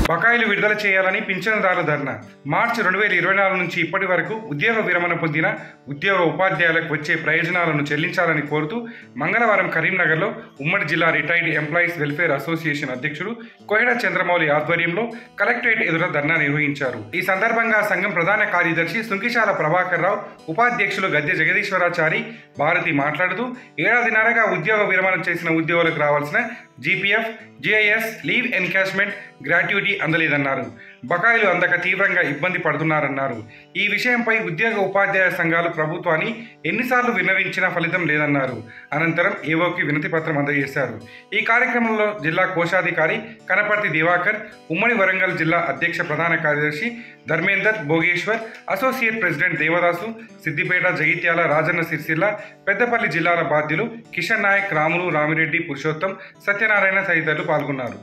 బకాయిలు విడుదల చేయాలని పింఛనుదారుల ధర్నా. మార్చి 2024 నుంచి ఇప్పటి వరకు ఉద్యోగ విరమణ పొందిన ఉద్యోగ ఉపాధ్యాయులకు వచ్చే ప్రయోజనాలను చెల్లించాలని కోరుతూ మంగళవారం కరీంనగర్లో ఉమ్మడి జిల్లా రిటైర్డ్ ఎంప్లాయీస్ వెల్ఫేర్ అసోసియేషన్ అధ్యక్షుడు కోయడ చంద్రమౌళి ఆధ్వర్యంలో కలెక్టరేట్ ఎదుట ధర్నా నిర్వహించారు. ఈ సందర్భంగా సంఘం ప్రధాన కార్యదర్శి సుంకిశాల ప్రభాకర్ రావు, ఉపాధ్యక్షులు గద్దె జగదీశ్వరాచారి భారతి మాట్లాడుతూ ఏడాదిన్నరగా ఉద్యోగ విరమణ చేసిన ఉద్యోగులకు రావాల్సిన GPF, GIS, leave encashment, gratuity అందలేదన్నారు. బకాయిలు అందక తీవ్రంగా ఇబ్బంది పడుతున్నారన్నారు. ఈ విషయంపై ఉద్యోగ ఉపాధ్యాయ సంఘాలు ప్రభుత్వాన్ని ఎన్నిసార్లు విన్నవించినా ఫలితం లేదన్నారు. అనంతరం ఏవోకి వినతి పత్రం అందజేశారు. ఈ కార్యక్రమంలో జిల్లా కోశాధికారి కనపర్తి దివాకర్, ఉమ్మడి వరంగల్ జిల్లా అధ్యక్ష ప్రధాన కార్యదర్శి ధర్మేందర్ భోగేశ్వర్, అసోసియేట్ ప్రెసిడెంట్ దేవదాసు, సిద్దిపేట, జగిత్యాల, రాజన్న సిరిసిల్ల, పెద్దపల్లి జిల్లాల బాధ్యులు కిషన్ నాయక్, రాములు, రామిరెడ్డి, పురుషోత్తం, సత్యనారాయణ తదితరులు పాల్గొన్నారు.